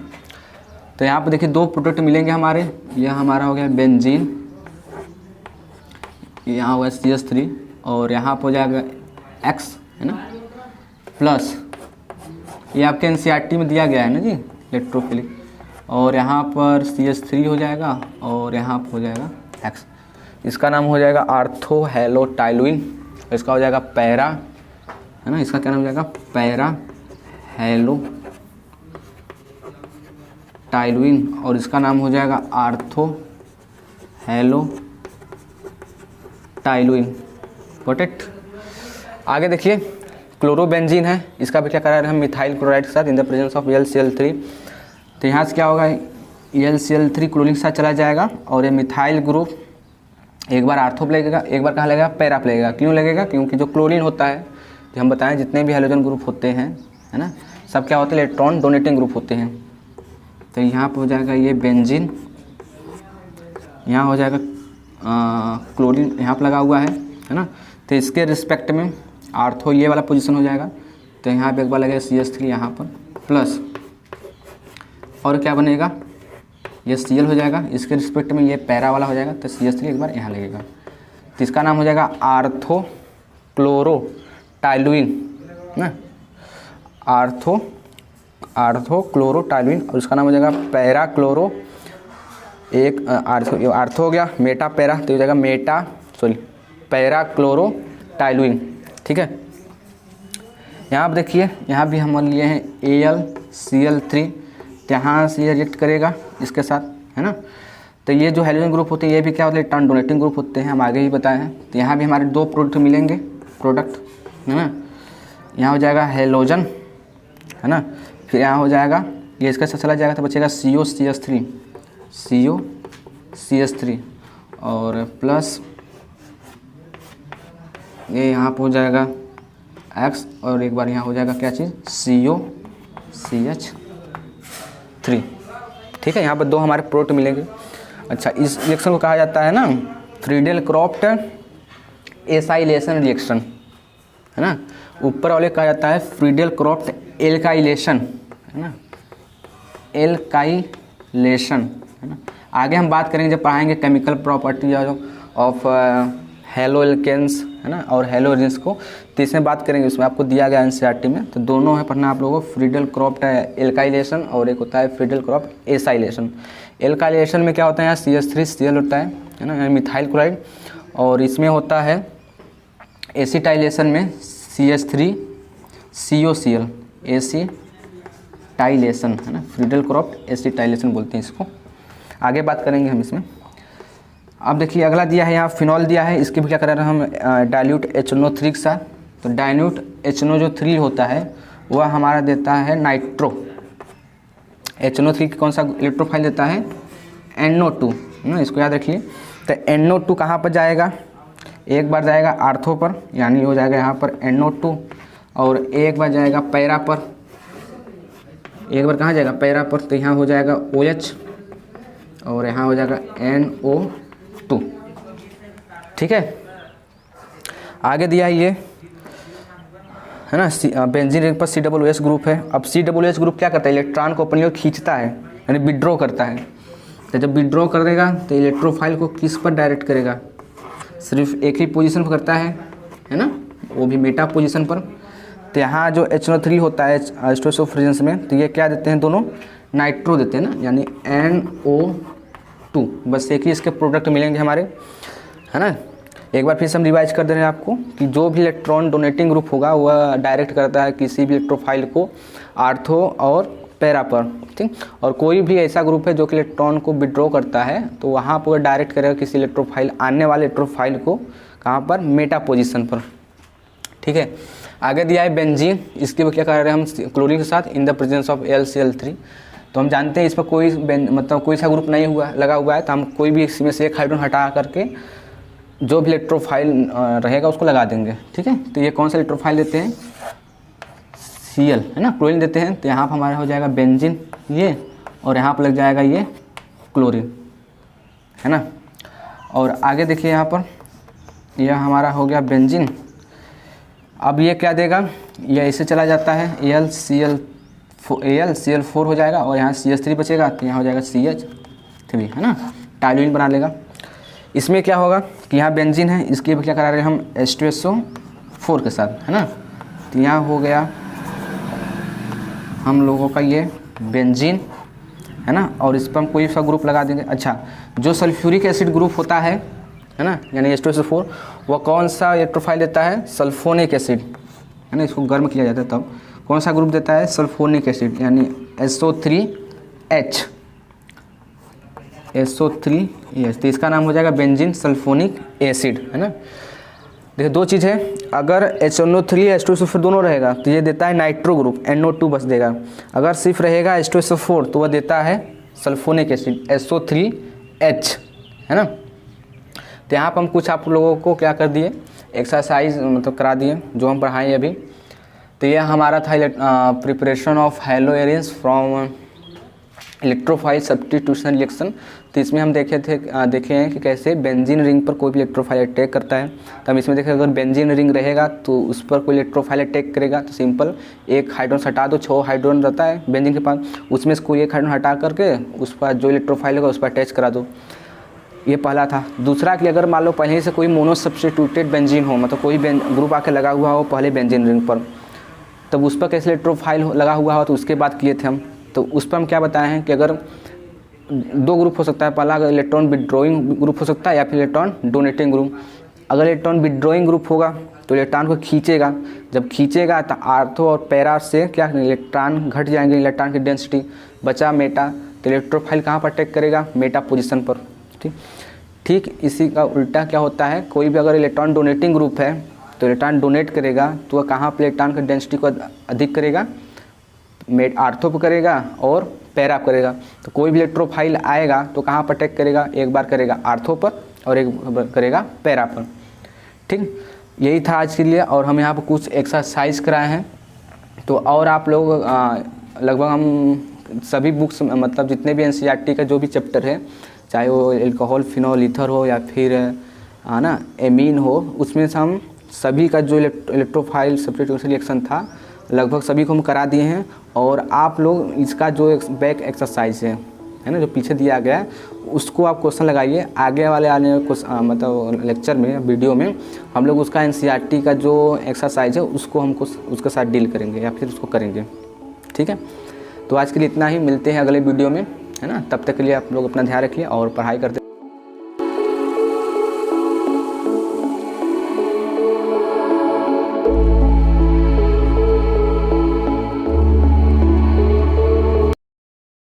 तो यहाँ पर देखिए दो प्रोडक्ट मिलेंगे हमारे, यह हमारा हो गया बेंजीन, यहाँ होगा CH3 और यहाँ पर हो जाएगा X, है ना, प्लस ये आपके NCERT में दिया गया है ना जी, इलेक्ट्रोफिलिक, और यहाँ पर CH3 हो जाएगा और यहाँ पर हो जाएगा X। इसका नाम हो जाएगा आर्थो हेलो टाइलुइन, इसका हो जाएगा पैरा, है ना, इसका क्या नाम हो जाएगा, पैरा हेलो टाइलुइन, और इसका नाम हो जाएगा ortho halo toluene. Got it. आगे देखिए क्लोरोबेंजीन है, इसका भी क्या करा रहे हैं हम, मिथाइल क्लोराइड के साथ in the presence of LCl3। तो यहाँ से क्या होगा, LCl3 क्लोरीन के साथ चला जाएगा और ये मिथाइल ग्रुप एक बार आर्थो पे लगेगा, एक बार कहाँ लगेगा, पैरा पे लगेगा। क्यों लगेगा, क्योंकि जो क्लोरीन होता है, जो हम बताएं जितने भी हैलोजन ग्रुप होते हैं, है ना, सब क्या होते हैं, इलेक्ट्रॉन डोनेटिंग ग्रुप होते हैं। तो यहाँ पर हो जाएगा ये बेंजीन, यहाँ हो जाएगा क्लोरीन यहाँ पर लगा हुआ है ना। तो इसके रिस्पेक्ट में आर्थो ये वाला पोजीशन हो जाएगा। तो यहाँ पे एक बार लगेगा CH3 यहाँ पर प्लस, और क्या बनेगा, ये Cl हो जाएगा, इसके रिस्पेक्ट में ये पैरा वाला हो जाएगा। तो CH3 एक बार यहाँ लगेगा, तो इसका नाम हो जाएगा आर्थो क्लोरो टाइलुइन ना, आर्थो क्लोरो टाइलुइन, और इसका नाम हो जाएगा पैरा क्लोरो, एक आर्थो हो गया, मेटा पैरा, तो हो जाएगा पैरा क्लोरो टाइलुइन। ठीक है, यहाँ पर देखिए, यहाँ भी हम लिए हैं AlCl3, यहाँ से ये रिएक्ट करेगा इसके साथ, है ना। तो ये जो हैलोजन ग्रुप होते हैं ये भी क्या होते हैं, इलेक्ट्रॉन डोनेटिंग ग्रुप होते हैं, हम आगे ही बताए हैं। तो यहाँ भी हमारे दो प्रोडक्ट मिलेंगे, है ना। यहाँ हो जाएगा हैलोजन, है ना, फिर यहाँ हो जाएगा ये इसके साथ चला जाएगा तो बचेगा COCH3 और प्लस ये यहाँ पर हो जाएगा X, और एक बार यहाँ हो जाएगा क्या चीज़, COCH3। ठीक है, यहाँ पर दो हमारे प्रोडक्ट मिलेंगे। अच्छा, इस रिएक्शन को कहा जाता है ना फ्रीडेल क्रॉफ्ट एसाइलेशन रिएक्शन, है ना। ऊपर वाले कहा जाता है फ्रीडेल क्रॉफ्ट एल्काइलेशन, है ना, एल्काइलेशन, है ना। आगे हम बात करेंगे जब पढ़ाएंगे chemical property of haloalkanes, है ना, और हेलो एरिन्स को, तो इसमें बात करेंगे। उसमें आपको दिया गया NCERT में, तो दोनों है पढ़ना आप लोगों को, फ्रीडेल क्रॉफ्ट एल्काइलेशन और एक होता है फ्रीडेल क्रॉफ्ट एसाइलेशन। एल्काइलेशन में क्या होता है, यहाँ CH3 Cl होता है ना, मिथाइल क्लोराइड, और इसमें होता है एसिटाइलेशन में CH3 COCl, एसिटाइलेशन, है ना, फ्रीडेल क्रॉफ्ट एसिटाइलेशन बोलते हैं इसको। आगे बात करेंगे हम इसमें। अब देखिए अगला दिया है यहाँ फिनॉल दिया है, इसके भी क्या कर रहे हैं हम, डाइल्यूट HNO3 के साथ। तो डाइल्यूट HNO3 होता है वह हमारा देता है नाइट्रो, HNO3 कौन सा इलेक्ट्रोफाइल देता है, NO2, ना, इसको याद रखिए। तो NO2 कहाँ पर जाएगा, एक बार जाएगा आर्थो पर, यानी हो जाएगा यहाँ पर NO2, और एक बार जाएगा पैरा पर, एक बार कहाँ जाएगा, पैरा पर, तो यहाँ हो जाएगा OH और यहाँ हो जाएगा NO2। ठीक है, आगे दिया है ये, है ना, बेंजीन रिंग पर COOH ग्रुप है। अब COOH ग्रुप क्या करता है, इलेक्ट्रॉन को अपनी ओर खींचता है, यानी विड्रॉ करता है। तो जब विड्रॉ करेगा तो इलेक्ट्रोफाइल को किस पर डायरेक्ट करेगा, सिर्फ एक ही पोजीशन पर करता है ना, वो भी मेटा पोजीशन पर। तो यहाँ जो HNO3 होता है स्टेट ऑफ रेजोनेंस में, तो ये क्या देते हैं, दोनों नाइट्रो देते हैं ना, यानी NO2। बस एक ही इसके प्रोडक्ट मिलेंगे हमारे, है ना। एक बार फिर से हम रिवाइज कर दे रहे हैं आपको कि जो भी इलेक्ट्रॉन डोनेटिंग ग्रुप होगा वह डायरेक्ट करता है किसी भी इलेक्ट्रोफाइल को आर्थो और पैरा पर, ठीक। और कोई भी ऐसा ग्रुप है जो कि इलेक्ट्रॉन को विड्रॉ करता है तो वहाँ पर डायरेक्ट करेगा किसी इलेक्ट्रोफाइल, आने वाले इलेक्ट्रोफाइल को कहाँ पर, मेटा पोजीशन पर। ठीक है, आगे दिया है बेंजीन, इसके भी क्या कर रहे हैं हम, क्लोरीन के साथ in the presence of LCl3। तो हम जानते हैं इस पर कोई मतलब कोई सा ग्रुप नहीं हुआ लगा हुआ है, तो हम कोई भी इसमें से एक हाइड्रोजन हटा करके जो भी इलेक्ट्रोफाइल रहेगा उसको लगा देंगे। ठीक है, तो ये कौन सा इलेक्ट्रोफाइल देते हैं, Cl है ना, क्लोरीन देते हैं। तो यहाँ पर हमारा हो जाएगा बेंजीन ये, और यहाँ पर लग जाएगा ये क्लोरीन, है ना। और आगे देखिए यहाँ पर यह हमारा हो गया बेंजीन। अब ये क्या देगा, ये ऐसे चला जाता है AlCl4 हो जाएगा, और यहाँ CH3 बचेगा, तो यहाँ हो जाएगा CH3, है ना, टाइलुइन बना लेगा। इसमें क्या होगा कि यहाँ बेंजीन है, इसके क्या करा रहे हैं हम H2SO4 के साथ, है ना। तो यहाँ हो गया हम लोगों का ये बेंजीन, है ना, और इस पर हम कोई सा ग्रुप लगा देंगे। अच्छा, जो सल्फ्यूरिक एसिड ग्रुप होता है ना, यानी H2SO4, वह कौन सा इलेक्ट्रोफाइल देता है, सल्फोनिक एसिड, है ना, इसको गर्म किया जाता है तब कौन सा ग्रुप देता है, सल्फोनिक एसिड, यानी SO3H, तो इसका नाम हो जाएगा बेंजीन सल्फोनिक एसिड, है ना। देखिए दो चीज़ है, अगर HNO3 H2SO4 दोनों रहेगा तो ये देता है नाइट्रो ग्रुप, NO2 बस देगा। अगर सिर्फ रहेगा H2SO4 तो वह देता है सल्फोनिक एसिड SO3H, है ना। तो यहाँ पर हम कुछ आप लोगों को क्या कर दिए, एक्सरसाइज मतलब करा दिए जो हम पढ़ाएँ अभी। तो यह हमारा था preparation of hello arenes from electrophile substitution reaction. तो इसमें हम देखे हैं कि कैसे बेंजीन रिंग पर कोई भी इलेक्ट्रोफाइल अटैक करता है। तो हम इसमें देखें, अगर बेंजीन रिंग रहेगा तो उस पर कोई इलेक्ट्रोफाइल अटैक करेगा तो सिंपल एक हाइड्रोजन हटा दो, 6 हाइड्रोजन रहता है बेंजीन के पास, उसमें से कोई एक हाइड्रोजन हटा करके उस पर जो इलेक्ट्रोफाइल होगा उस पर अटैच करा दो। ये पहला था। दूसरा कि अगर मान लो पहले से कोई मोनो सब्स्टिट्यूटेड बेंजीन हो, मतलब कोई ग्रुप आके लगा हुआ हो पहले बेंजीन रिंग पर, तब उस पर कैसे इलेक्ट्रोफाइल लगा हुआ हो, तो उसके बाद किए थे हम। तो उस पर हम क्या बताए हैं कि अगर 2 ग्रुप हो सकता है, पहला अगर इलेक्ट्रॉन विड्रॉइंग ग्रुप हो सकता है या फिर इलेक्ट्रॉन डोनेटिंग ग्रुप। अगर इलेक्ट्रॉन विड्रॉइंग ग्रुप होगा तो इलेक्ट्रॉन को खींचेगा, जब खींचेगा तो आर्थो और पैरा से क्या इलेक्ट्रॉन घट जाएंगे, इलेक्ट्रॉन की डेंसिटी बचा मेटा, तो इलेक्ट्रोफाइल कहाँ पर अटैक करेगा, मेटा पोजीशन पर। ठीक इसी का उल्टा क्या होता है, कोई भी अगर इलेक्ट्रॉन डोनेटिंग ग्रुप है तो इलेक्ट्रॉन डोनेट करेगा तो वह कहाँ पर इलेक्ट्रॉन की डेंसिटी को अधिक करेगा, आर्थो पर करेगा और पैरा पर करेगा। तो कोई भी इलेक्ट्रोफाइल आएगा तो कहाँ पर अटैक करेगा, एक बार करेगा आर्थो पर और एक बार करेगा पैरा पर। ठीक, यही था आज के लिए। और हम यहाँ पर कुछ एक्सरसाइज कराए हैं। तो और आप लोग लगभग हम सभी बुक्स मतलब जितने भी NCERT का जो भी चैप्टर है, चाहे वो एल्कोहल फिनॉल ईथर हो या फिर ना एमीन हो, उसमें से हम सभी का जो इलेक्ट्रोफाइल सब्स्टिट्यूशन रिएक्शन था लगभग सभी को हम करा दिए हैं। और आप लोग इसका जो बैक एक्सरसाइज है ना, जो पीछे दिया गया है उसको आप क्वेश्चन लगाइए। आगे वाले मतलब लेक्चर में वीडियो में हम लोग उसका NCERT का जो एक्सरसाइज है उसको हमको उसके साथ डील करेंगे या फिर उसको करेंगे। ठीक है, तो आज के लिए इतना ही, मिलते हैं अगले वीडियो में, है ना। तब तक के लिए आप लोग अपना ध्यान रखिए और पढ़ाई करते